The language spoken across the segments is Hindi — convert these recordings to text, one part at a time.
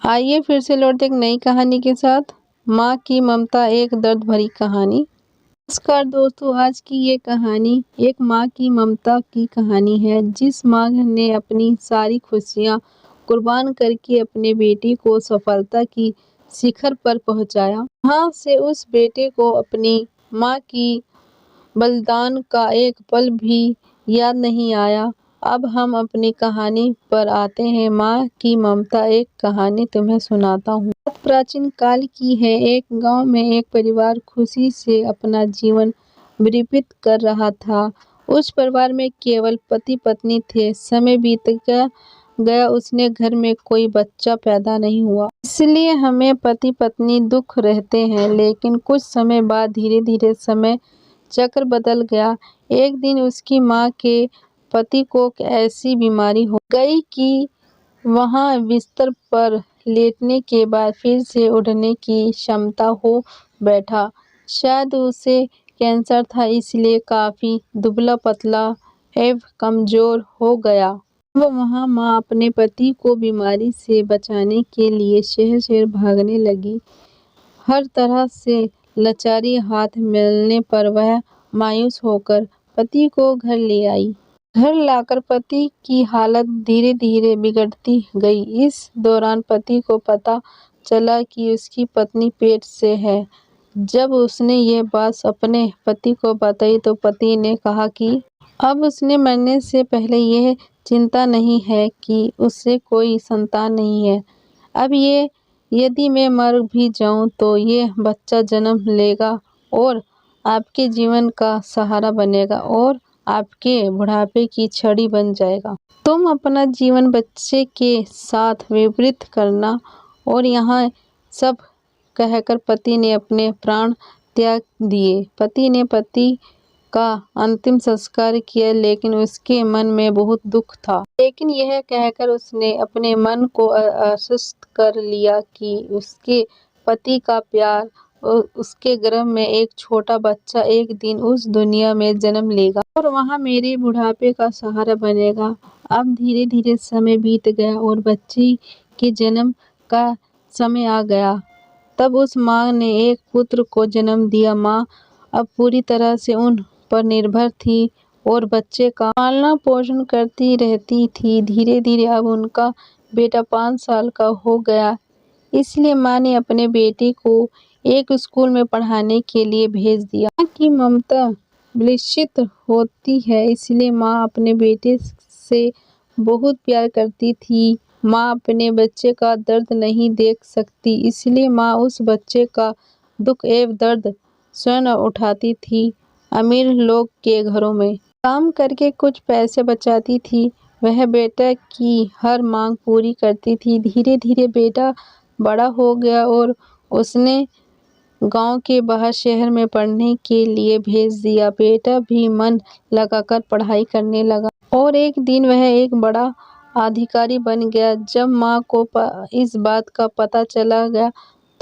आइए फिर से लौटते एक नई कहानी के साथ। माँ की ममता एक दर्द भरी कहानी। नमस्कार दोस्तों, आज की ये कहानी एक माँ की ममता की कहानी है, जिस माँ ने अपनी सारी खुशियाँ कुर्बान करके अपने बेटे को सफलता की शिखर पर पहुँचाया। वहाँ से उस बेटे को अपनी माँ की बलिदान का एक पल भी याद नहीं आया। अब हम अपनी कहानी पर आते हैं। माँ की ममता एक कहानी तुम्हें सुनाता हूँ। बहुत प्राचीन काल की है। एक गांव में एक परिवार खुशी से अपना जीवन व्यतीत कर रहा था। उस परिवार में केवल पति पत्नी थे। समय बीत गया उसने घर में कोई बच्चा पैदा नहीं हुआ। इसलिए हमें पति पत्नी दुख रहते हैं। लेकिन कुछ समय बाद धीरे धीरे समय चक्र बदल गया। एक दिन उसकी माँ के पति को ऐसी बीमारी हो गई कि वहाँ बिस्तर पर लेटने के बाद फिर से उठने की क्षमता हो बैठा। शायद उसे कैंसर था, इसलिए काफी दुबला पतला एवं कमजोर हो गया। अब वहाँ माँ अपने पति को बीमारी से बचाने के लिए शहर शहर भागने लगी। हर तरह से लाचारी हाथ मिलने पर वह मायूस होकर पति को घर ले आई। घर लाकर पति की हालत धीरे धीरे बिगड़ती गई। इस दौरान पति को पता चला कि उसकी पत्नी पेट से है। जब उसने ये बात अपने पति को बताई तो पति ने कहा कि अब उसने मरने से पहले यह चिंता नहीं है कि उससे कोई संतान नहीं है। अब यदि मैं मर भी जाऊं तो ये बच्चा जन्म लेगा और आपके जीवन का सहारा बनेगा और आपके बुढ़ापे की छड़ी बन जाएगा। तुम अपना जीवन बच्चे के साथ व्यतीत करना। और यहाँ सब कहकर पति ने अपने प्राण त्याग दिए। पति ने पति का अंतिम संस्कार किया, लेकिन उसके मन में बहुत दुख था। लेकिन यह कहकर उसने अपने मन को आश्वस्त कर लिया कि उसके पति का प्यार और उसके गर्भ में एक छोटा बच्चा एक दिन उस दुनिया में जन्म लेगा और वहाँ मेरे बुढ़ापे का सहारा बनेगा। अब धीरे धीरे समय बीत गया और बच्चे के जन्म का समय आ गया। तब उस माँ ने एक पुत्र को जन्म दिया। माँ अब पूरी तरह से उन पर निर्भर थी और बच्चे का पालना पोषण करती रहती थी। धीरे धीरे अब उनका बेटा 5 साल का हो गया। इसलिए माँ ने अपने बेटे को एक स्कूल में पढ़ाने के लिए भेज दिया। माँ की ममता विलक्षित होती है, इसलिए माँ अपने बेटे से बहुत प्यार करती थी। माँ अपने बच्चे का दर्द नहीं देख सकती, इसलिए माँ उस बच्चे का दुख एवं दर्द स्वयं उठाती थी। अमीर लोग के घरों में काम करके कुछ पैसे बचाती थी। वह बेटा की हर मांग पूरी करती थी। धीरे धीरे बेटा बड़ा हो गया और उसने गांव के बाहर शहर में पढ़ने के लिए भेज दिया। बेटा भी मन लगाकर पढ़ाई करने लगा और एक दिन वह एक बड़ा अधिकारी बन गया। जब माँ को इस बात का पता चला गया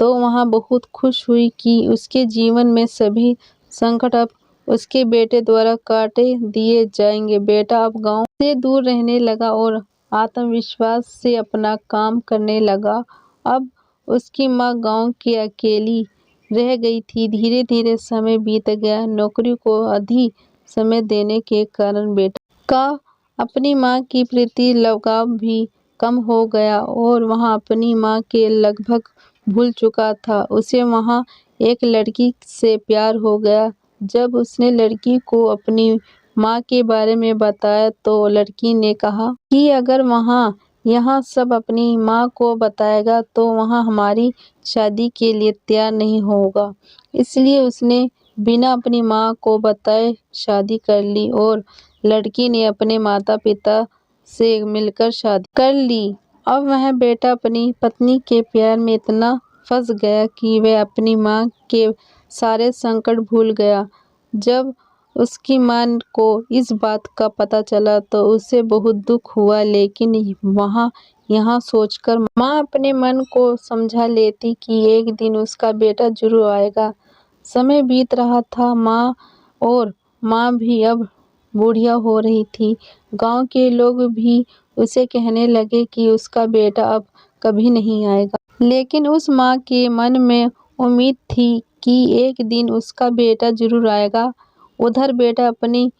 तो वहाँ बहुत खुश हुई कि उसके जीवन में सभी संकट अब उसके बेटे द्वारा काटे दिए जाएंगे। बेटा अब गांव से दूर रहने लगा और आत्मविश्वास से अपना काम करने लगा। अब उसकी माँ गांव की अकेली रह गई थी। धीरे धीरे समय बीत गया। नौकरी को अधिक समय देने के कारण बेटा का अपनी माँ की प्रति लगाव भी कम हो गया और वह अपनी माँ के लगभग भूल चुका था। उसे वहाँ एक लड़की से प्यार हो गया। जब उसने लड़की को अपनी माँ के बारे में बताया तो लड़की ने कहा कि अगर वहाँ यहाँ सब अपनी माँ को बताएगा तो वहाँ हमारी शादी के लिए तैयार नहीं होगा। इसलिए उसने बिना अपनी माँ को बताए शादी कर ली और लड़की ने अपने माता पिता से मिलकर शादी कर ली। अब वह बेटा अपनी पत्नी के प्यार में इतना फंस गया कि वह अपनी माँ के सारे संकट भूल गया। जब उसकी माँ को इस बात का पता चला तो उसे बहुत दुख हुआ, लेकिन वहाँ यहाँ सोचकर माँ अपने मन को समझा लेती कि एक दिन उसका बेटा जरूर आएगा। समय बीत रहा था। माँ भी अब बूढ़िया हो रही थी। गांव के लोग भी उसे कहने लगे कि उसका बेटा अब कभी नहीं आएगा। लेकिन उस माँ के मन में उम्मीद थी कि एक दिन उसका बेटा जरूर आएगा। उधर बेटा अपनी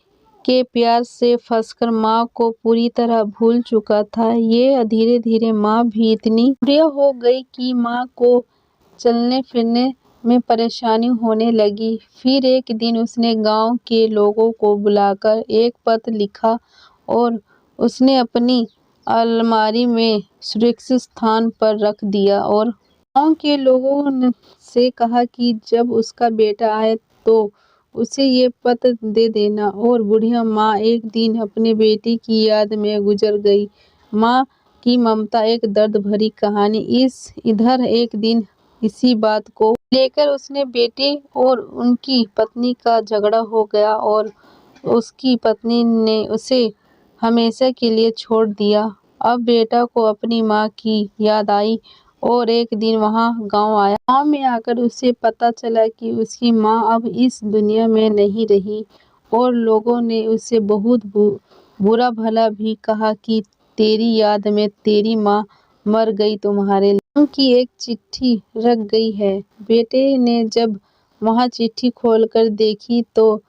के प्यार से फंसकर माँ को पूरी तरह भूल चुका था। ये धीरे धीरे माँ भी इतनी बुढ़िया हो गई कि माँ को चलने फिरने में परेशानी होने लगी। फिर एक दिन उसने गांव के लोगों को बुलाकर एक पत्र लिखा और उसने अपनी अलमारी में सुरक्षित स्थान पर रख दिया और गांव के लोगों से कहा कि जब उसका बेटा आए तो उसे ये पत्र दे देना। और बुढ़िया माँ एक दिन अपने बेटी की याद में गुजर गई। माँ की ममता एक दर्द भरी कहानी। इधर एक दिन इसी बात को लेकर उसने बेटे और उनकी पत्नी का झगड़ा हो गया और उसकी पत्नी ने उसे हमेशा के लिए छोड़ दिया। अब बेटा को अपनी माँ की याद आई और एक दिन वहाँ गांव आया। गांव में आकर उसे पता चला कि उसकी माँ अब इस दुनिया में नहीं रही और लोगों ने उसे बहुत बुरा भला भी कहा कि तेरी याद में तेरी माँ मर गई तुम्हारे लिए। की एक चिट्ठी रख गई है। बेटे ने जब वहाँ चिट्ठी खोलकर देखी तो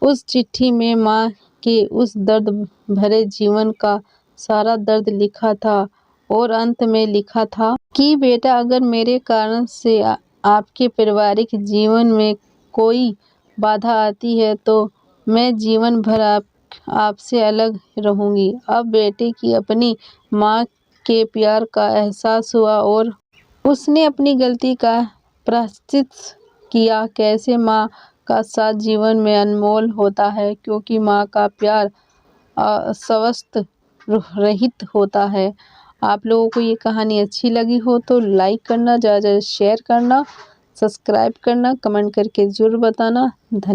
उस चिट्ठी में माँ के उस दर्द भरे जीवन का सारा दर्द लिखा था और अंत में लिखा था कि बेटा अगर मेरे कारण से आपके पारिवारिक जीवन में कोई बाधा आती है तो मैं जीवन भर आपसे अलग रहूंगी। अब बेटे की अपनी माँ के प्यार का एहसास हुआ और उसने अपनी गलती का प्रायश्चित किया। कैसे माँ का साथ जीवन में अनमोल होता है क्योंकि माँ का प्यार स्वार्थ रहित होता है। आप लोगों को ये कहानी अच्छी लगी हो तो लाइक करना, ज़्यादा शेयर करना, सब्सक्राइब करना, कमेंट करके ज़रूर बताना। धन्यवाद।